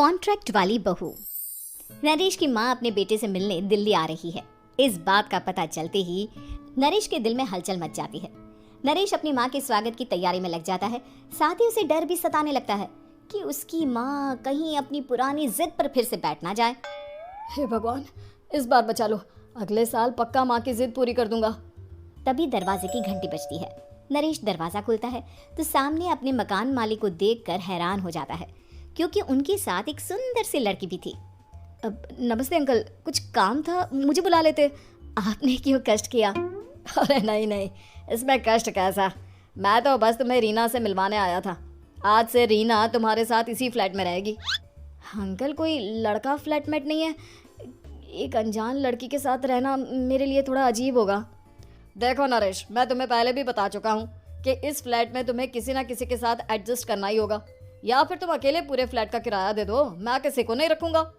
Contract वाली बहू। नरेश की माँ अपने बेटे से मिलने दिल्ली आ रही है। इस बात का पता चलते ही नरेश के दिल में हलचल मच जाती है। नरेश अपनी माँ के स्वागत की तैयारी में लग जाता है। साथ ही उसे डर भी सताने लगता है कि उसकी माँ कहीं अपनी पुरानी जिद पर फिर से बैठ ना जाए। हे भगवान, इस बार बचा लो, अगले साल पक्का माँ की जिद पूरी कर दूंगा। तभी दरवाजे की घंटी बजती है। नरेश दरवाजा खोलता है तो सामने अपने मकान मालिक को देखकर हैरान हो जाता है, क्योंकि उनके साथ एक सुंदर सी लड़की भी थी। नमस्ते अंकल, कुछ काम था, मुझे बुला लेते। आपने क्यों कष्ट किया? अरे नहीं, इसमें कष्ट कैसा, मैं तो बस तुम्हें रीना से मिलवाने आया था। आज से रीना तुम्हारे साथ इसी फ्लैट में रहेगी। अंकल, कोई लड़का फ्लैटमेट नहीं है? एक अनजान लड़की के साथ रहना मेरे लिए थोड़ा अजीब होगा। देखो नरेश, मैं तुम्हें पहले भी बता चुका हूँ कि इस फ्लैट में तुम्हें किसी ना किसी के साथ एडजस्ट करना ही होगा, या फिर तुम अकेले पूरे फ्लैट का किराया दे दो, मैं किसी को नहीं रखूंगा।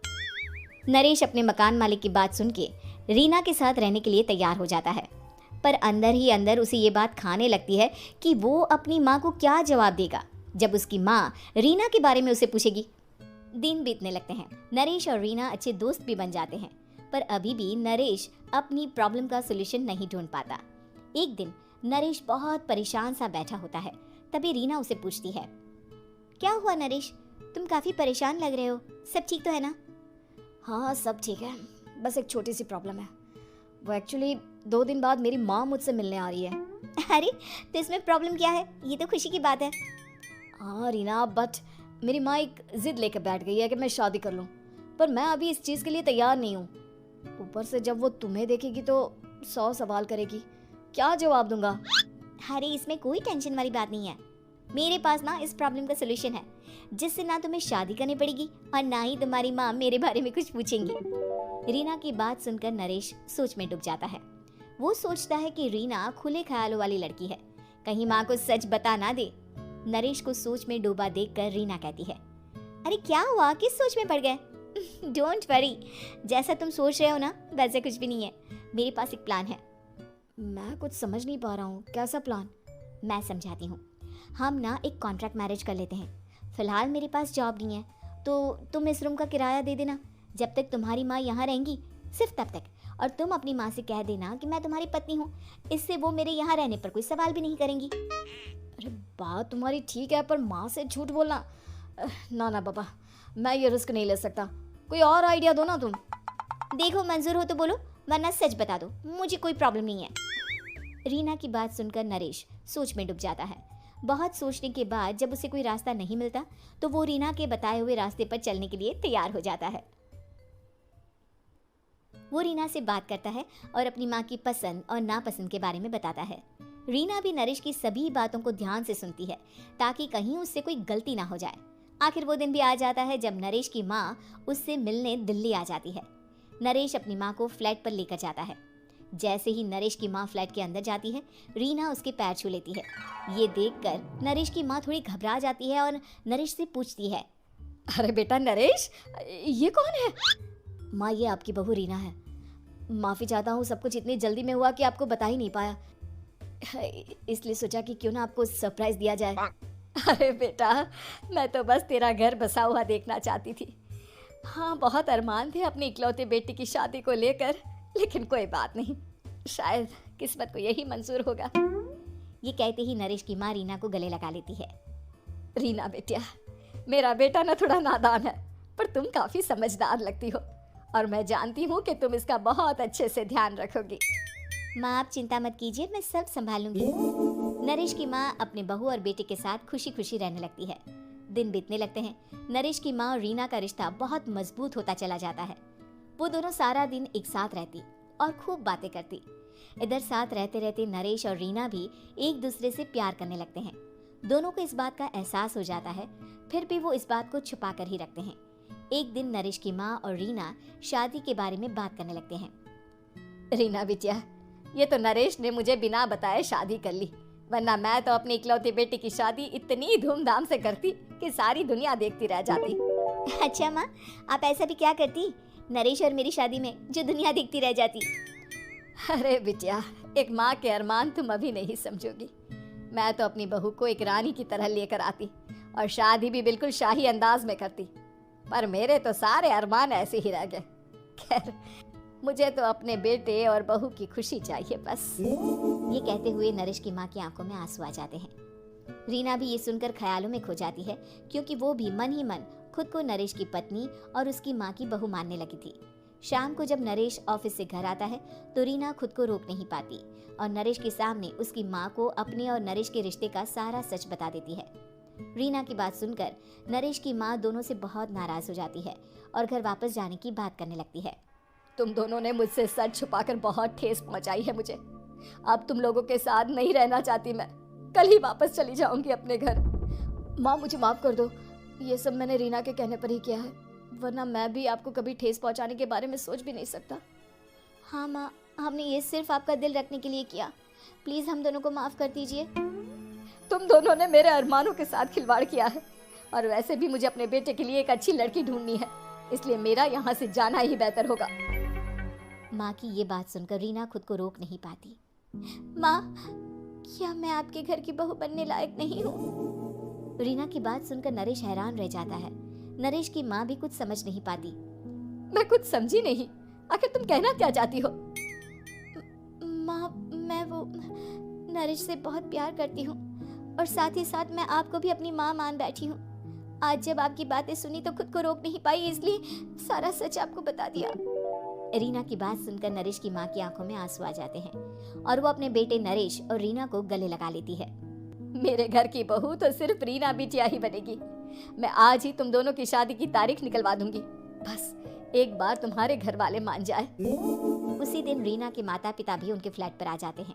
नरेश अपने मकान मालिक की बात सुन के रीना के साथ रहने के लिए तैयार हो जाता है, पर अंदर ही अंदर उसे ये बात खाने लगती है कि वो अपनी माँ को क्या जवाब देगा जब उसकी माँ रीना के बारे में उसे पूछेगी। दिन बीतने लगते हैं। नरेश और रीना अच्छे दोस्त भी बन जाते हैं, पर अभी भी नरेश अपनी प्रॉब्लम का सोल्यूशन नहीं ढूंढ पाता। एक दिन नरेश बहुत परेशान सा बैठा होता है। तभी रीना उसे पूछती है, क्या हुआ नरेश, तुम काफी परेशान लग रहे हो, सब ठीक तो है ना? हाँ, सब ठीक है, बस एक छोटी सी प्रॉब्लम है। वो एक्चुअली 2 दिन बाद मेरी माँ मुझसे मिलने आ रही है। अरे, तो इसमें प्रॉब्लम क्या है? ये तो खुशी की बात है। हाँ रीना, बट मेरी माँ एक जिद लेकर बैठ गई है कि मैं शादी कर लूँ, पर मैं अभी इस चीज़ के लिए तैयार नहीं हूँ। ऊपर से जब वो तुम्हें देखेगी तो 100 सवाल करेगी, क्या जवाब दूंगा? अरे, इसमें कोई टेंशन वाली बात नहीं है। मेरे पास ना इस प्रॉब्लम का सोल्यूशन है, जिससे ना तुम्हें शादी करनी पड़ेगी और ना ही तुम्हारी माँ मेरे बारे में कुछ पूछेंगी। रीना की बात सुनकर नरेश सोच में डूब जाता है। वो सोचता है कि रीना खुले ख्यालों वाली लड़की है, कहीं माँ को सच बता ना दे। नरेश को सोच में डूबा देखकर रीना कहती है, अरे क्या हुआ, किस सोच में पड़ गए? डोंट वरी, जैसा तुम सोच रहे हो ना वैसे कुछ भी नहीं है। मेरे पास एक प्लान है। मैं कुछ समझ नहीं पा रहा हूँ, कैसा प्लान? मैं समझाती हूँ। हम ना एक कॉन्ट्रैक्ट मैरिज कर लेते हैं। फिलहाल मेरे पास जॉब नहीं है, तो तुम इस रूम का किराया दे देना जब तक तुम्हारी माँ यहाँ रहेंगी, सिर्फ तब तक। और तुम अपनी माँ से कह देना कि मैं तुम्हारी पत्नी हूँ, इससे वो मेरे यहाँ रहने पर कोई सवाल भी नहीं करेंगी। अरे बात तुम्हारी ठीक है, पर माँ से झूठ बोलना, ना बाबा, मैं ये रिस्क नहीं ले सकता। कोई और आइडिया दो ना तुम। देखो, मंजूर हो तो बोलो, वरना सच बता दो, मुझे कोई प्रॉब्लम नहीं है। रीना की बात सुनकर नरेश सोच में डूब जाता है। बहुत सोचने के बाद जब उसे कोई रास्ता नहीं मिलता तो वो रीना के बताए हुए रास्ते पर चलने के लिए तैयार हो जाता है। वो रीना से बात करता है और अपनी माँ की पसंद और नापसंद के बारे में बताता है। रीना भी नरेश की सभी बातों को ध्यान से सुनती है, ताकि कहीं उससे कोई गलती ना हो जाए। आखिर वो दिन भी आ जाता है जब नरेश की माँ उससे मिलने दिल्ली आ जाती है। नरेश अपनी माँ को फ्लैट पर लेकर जाता है। जैसे ही नरेश की माँ फ्लैट के अंदर जाती है, रीना उसके पैर छू लेती है। ये देखकर नरेश की माँ थोड़ी घबरा जाती है और नरेश से पूछती है, अरे बेटा नरेश, ये कौन है? माँ, ये आपकी बहू रीना है। माफ़ी चाहता हूँ, सब कुछ इतनी जल्दी में हुआ कि आपको बता ही नहीं पाया, इसलिए सोचा कि क्यों ना आपको सरप्राइज दिया जाए। अरे बेटा, मैं तो बस तेरा घर बसा हुआ देखना चाहती थी। हाँ, बहुत अरमान थे अपनी इकलौते बेटी की शादी को लेकर, लेकिन कोई बात नहीं, शायद किस्मत को यही मंजूर होगा। ये कहते ही नरेश की माँ रीना को गले लगा लेती है। रीना बेटिया, मेरा बेटा ना थोड़ा नादान है, पर तुम काफ़ी समझदार लगती हो, और मैं जानती हूँ कि तुम इसका बहुत अच्छे से ध्यान रखोगी। माँ, आप चिंता मत कीजिए, मैं सब संभालूंगी। नरेश की माँ अपने बहू और बेटे के साथ खुशी खुशी रहने लगती है। दिन बीतने लगते हैं। नरेश की माँ और रीना का रिश्ता बहुत मजबूत होता चला जाता है। वो दोनों सारा दिन एक साथ रहती और खूब बातें करती। इधर साथ रहते रहते नरेश और रीना भी एक दूसरे से प्यार करने लगते हैं। दोनों को इस बात का एहसास हो जाता है, फिर भी वो इस बात को छुपा कर ही रखते हैं। एक दिन नरेश की माँ और रीना शादी के बारे में बात करने लगते हैं। रीना बिटिया, ये तो नरेश ने मुझे बिना बताए शादी कर ली, वरना मैं तो अपनी इकलौती बेटी की शादी इतनी धूमधाम से करती कि सारी दुनिया देखती रह जाती। अच्छा माँ, आप ऐसा भी क्या करती नरेश और मेरी शादी में जो दुनिया देखती रह जाती? अरे बिटिया, एक माँ के अरमान तुम अभी नहीं समझोगी। मैं तो अपनी बहू को एक रानी की तरह लेकर आती और शादी भी बिल्कुल शाही अंदाज में करती। पर मेरे तो सारे अरमान ऐसे ही रह गए। खैर, मुझे तो अपने बेटे और बहू की खुशी चाहिए बस। ये कहते हुए नरेश की माँ की आंखों में आंसू आ जाते हैं। रीना भी ये सुनकर ख्यालों में खो जाती है, क्योंकि वो भी मन ही मन खुद को नरेश की पत्नी और उसकी माँ की बहू मानने लगी थी। शाम को जब नरेश ऑफिस से घर आता है तो रीना खुद को रोक नहीं पाती और नरेश के सामने उसकी माँ को अपने और नरेश के रिश्ते का सारा सच बता देती है। रीना की बात सुनकर नरेश की माँ दोनों से बहुत नाराज हो जाती है और घर वापस जाने की बात करने लगती है। तुम दोनों ने मुझसे सच छुपाकर बहुत ठेस पहुंचाई है मुझे। अब तुम लोगों के साथ नहीं रहना चाहती मैं। कल ही वापस चली जाऊंगी अपने घर। माँ, मुझे माफ कर दो। ये सब मैंने रीना के कहने पर ही किया है, वरना मैं भी आपको कभी ठेस पहुंचाने के बारे में सोच भी नहीं सकता। हाँ माँ, हमने ये सिर्फ आपका दिल रखने के लिए किया। प्लीज हम दोनों को माफ कर दीजिए। तुम दोनों ने मेरे अरमानों के साथ खिलवाड़ किया है, और वैसे भी मुझे अपने बेटे के लिए एक अच्छी लड़की ढूंढनी है, इसलिए मेरा यहाँ से जाना ही बेहतर होगा। माँ की ये बात सुनकर रीना खुद को रोक नहीं पाती। माँ, क्या मैं आपके घर की बहू बनने लायक नहीं हूँ? रीना की बात सुनकर नरेश हैरान रह जाता है। नरेश की माँ भी कुछ समझ नहीं पाती। मैं कुछ समझी नहीं, आखिर तुम कहना क्या चाहती हो? माँ, मैं वो नरेश से बहुत प्यार करती हूँ और साथ ही साथ मैं आपको भी अपनी माँ मान बैठी हूँ। आज जब आपकी बातें सुनी तो खुद को रोक नहीं पाई, इसलिए सारा सच आपको बता दिया। रीना की बात सुनकर नरेश की माँ की आंखों में आंसू आ जाते हैं और वो अपने बेटे नरेश और रीना को गले लगा लेती है। मेरे घर की बहू तो सिर्फ रीना बिटिया ही बनेगी। मैं आज ही तुम दोनों की शादी की तारीख निकलवा दूंगी, बस एक बार तुम्हारे घर वाले मान जाए। उसी दिन रीना के माता पिता भी उनके फ्लैट पर आ जाते हैं।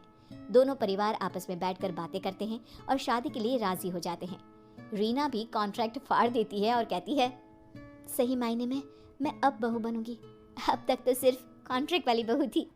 दोनों परिवार आपस में बैठकर बातें करते हैं और शादी के लिए राजी हो जाते हैं। रीना भी कॉन्ट्रैक्ट फाड़ देती है और कहती है, सही मायने में मैं अब बहू बनूंगी। अब तक तो सिर्फ कॉन्ट्रैक्ट वाली बहू थी।